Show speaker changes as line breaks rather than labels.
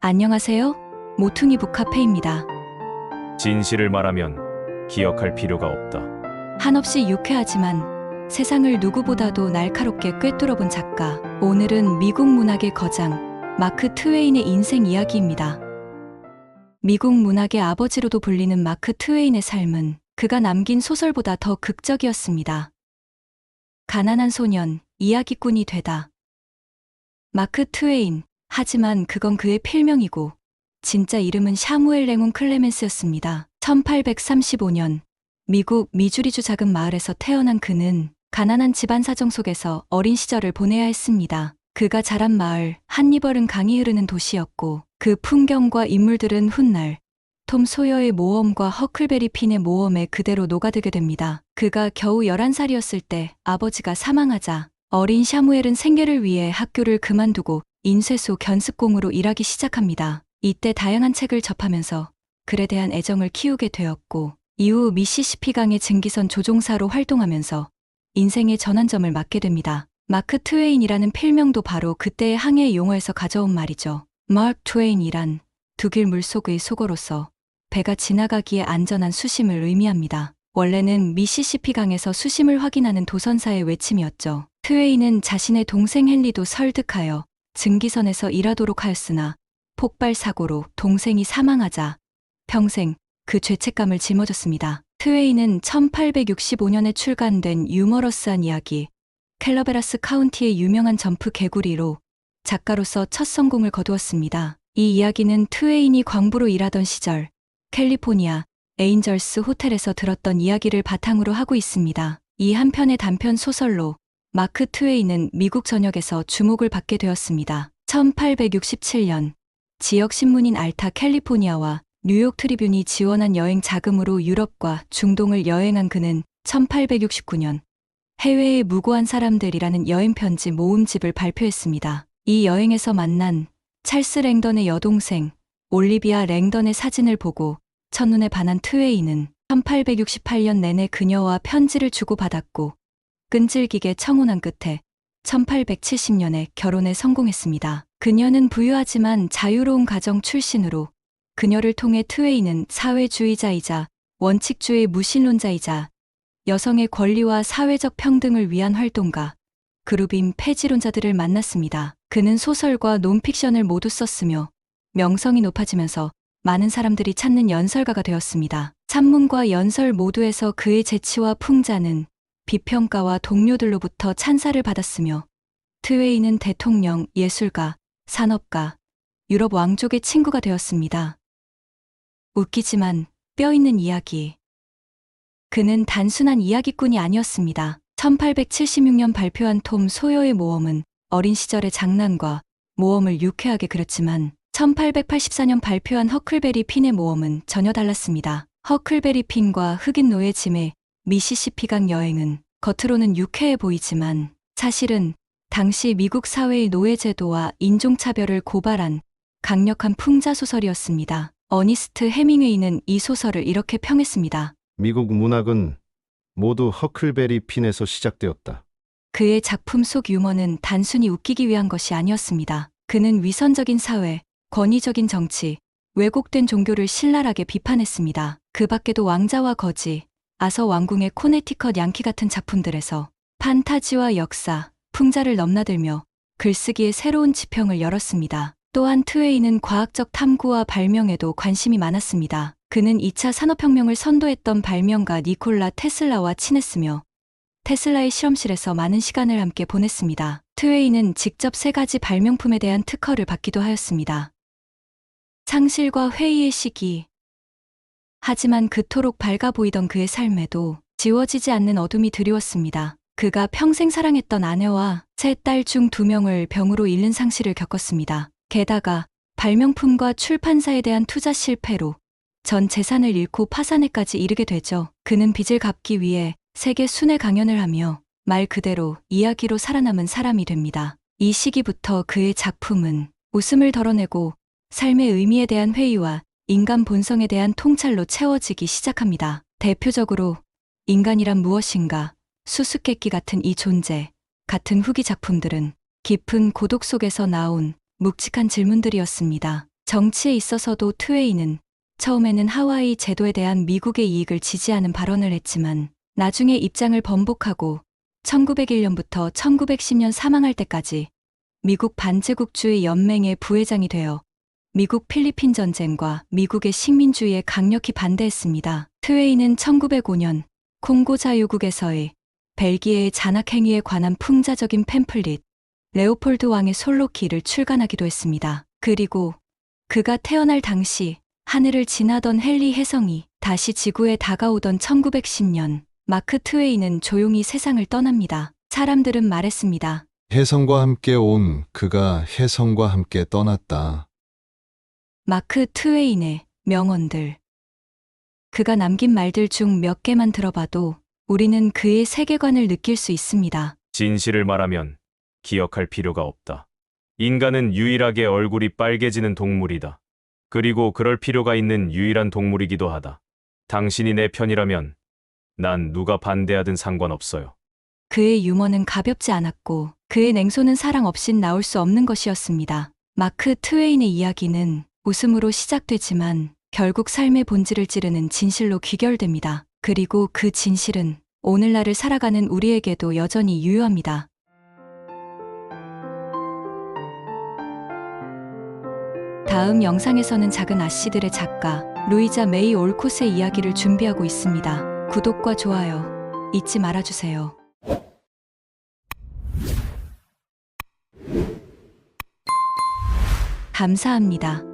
안녕하세요. 모퉁이 북카페입니다.
진실을 말하면 기억할 필요가 없다.
한없이 유쾌하지만 세상을 누구보다도 날카롭게 꿰뚫어본 작가. 오늘은 미국 문학의 거장 마크 트웨인의 인생 이야기입니다. 미국 문학의 아버지로도 불리는 마크 트웨인의 삶은 그가 남긴 소설보다 더 극적이었습니다. 가난한 소년, 이야기꾼이 되다. 마크 트웨인. 하지만 그건 그의 필명이고 진짜 이름은 샤무엘 레몬 클레멘스였습니다. 1835년 미국 미주리주 작은 마을에서 태어난 그는 가난한 집안 사정 속에서 어린 시절을 보내야 했습니다. 그가 자란 마을 한니벌은 강이 흐르는 도시였고 그 풍경과 인물들은 훗날 톰 소여의 모험과 허클베리 핀의 모험에 그대로 녹아들게 됩니다. 그가 겨우 11살이었을 때 아버지가 사망하자 어린 샤무엘은 생계를 위해 학교를 그만두고 인쇄소 견습공으로 일하기 시작합니다. 이때 다양한 책을 접하면서 글에 대한 애정을 키우게 되었고 이후 미시시피강의 증기선 조종사로 활동하면서 인생의 전환점을 맞게 됩니다. 마크 트웨인이라는 필명도 바로 그때의 항해 용어에서 가져온 말이죠. 마크 트웨인이란 두길 물속의 소고로서 배가 지나가기에 안전한 수심을 의미합니다. 원래는 미시시피강에서 수심을 확인하는 도선사의 외침이었죠. 트웨인은 자신의 동생 헨리도 설득하여 증기선에서 일하도록 하였으나 폭발 사고로 동생이 사망하자 평생 그 죄책감을 짊어졌습니다. 트웨인은 1865년에 출간된 유머러스한 이야기 캘러베라스 카운티의 유명한 점프 개구리로 작가로서 첫 성공을 거두었습니다. 이 이야기는 트웨인이 광부로 일하던 시절 캘리포니아 에인절스 호텔에서 들었던 이야기를 바탕으로 하고 있습니다. 이 한 편의 단편 소설로 마크 트웨인은 미국 전역에서 주목을 받게 되었습니다. 1867년 지역 신문인 알타 캘리포니아와 뉴욕 트리뷴이 지원한 여행 자금으로 유럽과 중동을 여행한 그는 1869년 해외의 무고한 사람들이라는 여행 편지 모음집을 발표했습니다. 이 여행에서 만난 찰스 랭던의 여동생 올리비아 랭던의 사진을 보고 첫눈에 반한 트웨인은 1868년 내내 그녀와 편지를 주고받았고 끈질기게 청혼한 끝에 1870년에 결혼에 성공했습니다. 그녀는 부유하지만 자유로운 가정 출신으로 그녀를 통해 트웨인은 사회주의자이자 원칙주의 무신론자이자 여성의 권리와 사회적 평등을 위한 활동가, 그룹인 폐지론자들을 만났습니다. 그는 소설과 논픽션을 모두 썼으며 명성이 높아지면서 많은 사람들이 찾는 연설가가 되었습니다. 산문과 연설 모두에서 그의 재치와 풍자는 비평가와 동료들로부터 찬사를 받았으며 트웨인은 대통령, 예술가, 산업가, 유럽 왕족의 친구가 되었습니다. 웃기지만 뼈 있는 이야기. 그는 단순한 이야기꾼이 아니었습니다. 1876년 발표한 톰 소여의 모험은 어린 시절의 장난과 모험을 유쾌하게 그렸지만 1884년 발표한 허클베리 핀의 모험은 전혀 달랐습니다. 허클베리 핀과 흑인 노예 짐의 미시시피강 여행은 겉으로는 유쾌해 보이지만 사실은 당시 미국 사회의 노예제도와 인종차별을 고발한 강력한 풍자소설이었습니다. 어니스트 해밍웨이는 이 소설을 이렇게 평했습니다.
미국 문학은 모두 허클베리 핀에서 시작되었다.
그의 작품 속 유머는 단순히 웃기기 위한 것이 아니었습니다. 그는 위선적인 사회, 권위적인 정치, 왜곡된 종교를 신랄하게 비판했습니다. 그 밖에도 왕자와 거지, 아서 왕궁의 코네티컷 양키 같은 작품들에서 판타지와 역사, 풍자를 넘나들며 글쓰기의 새로운 지평을 열었습니다. 또한 트웨인은 과학적 탐구와 발명에도 관심이 많았습니다. 그는 2차 산업혁명을 선도했던 발명가 니콜라 테슬라와 친했으며 테슬라의 실험실에서 많은 시간을 함께 보냈습니다. 트웨인은 직접 3가지 발명품에 대한 특허를 받기도 하였습니다. 상실과 회의의 시기. 하지만 그토록 밝아 보이던 그의 삶에도 지워지지 않는 어둠이 드리웠습니다. 그가 평생 사랑했던 아내와 3딸 중 2명을 병으로 잃는 상실을 겪었습니다. 게다가 발명품과 출판사에 대한 투자 실패로 전 재산을 잃고 파산에까지 이르게 되죠. 그는 빚을 갚기 위해 세계 순회 강연을 하며 말 그대로 이야기로 살아남은 사람이 됩니다. 이 시기부터 그의 작품은 웃음을 덜어내고 삶의 의미에 대한 회의와 인간 본성에 대한 통찰로 채워지기 시작합니다. 대표적으로 인간이란 무엇인가, 수수께끼 같은 이 존재 같은 후기 작품들은 깊은 고독 속에서 나온 묵직한 질문들이었습니다. 정치에 있어서도 트웨이는 처음에는 하와이 제도에 대한 미국의 이익을 지지하는 발언을 했지만 나중에 입장을 번복하고 1901년부터 1910년 사망할 때까지 미국 반제국주의 연맹의 부회장이 되어 미국 필리핀 전쟁과 미국의 식민주의에 강력히 반대했습니다. 트웨이는 1905년 콩고 자유국에서의 벨기에의 잔악행위에 관한 풍자적인 팸플릿 레오폴드 왕의 솔로키를 출간하기도 했습니다. 그리고 그가 태어날 당시 하늘을 지나던 헨리 혜성이 다시 지구에 다가오던 1910년 마크 트웨이는 조용히 세상을 떠납니다. 사람들은 말했습니다.
혜성과 함께 온 그가 혜성과 함께 떠났다.
마크 트웨인의 명언들. 그가 남긴 말들 중 몇 개만 들어봐도 우리는 그의 세계관을 느낄 수 있습니다.
진실을 말하면 기억할 필요가 없다. 인간은 유일하게 얼굴이 빨개지는 동물이다. 그리고 그럴 필요가 있는 유일한 동물이기도 하다. 당신이 내 편이라면 난 누가 반대하든 상관없어요.
그의 유머는 가볍지 않았고 그의 냉소는 사랑 없인 나올 수 없는 것이었습니다. 마크 트웨인의 이야기는 웃음으로 시작되지만 결국 삶의 본질을 찌르는 진실로 귀결됩니다. 그리고 그 진실은 오늘날을 살아가는 우리에게도 여전히 유효합니다. 다음 영상에서는 작은 아씨들의 작가 루이자 메이 올콧의 이야기를 준비하고 있습니다. 구독과 좋아요 잊지 말아주세요. 감사합니다.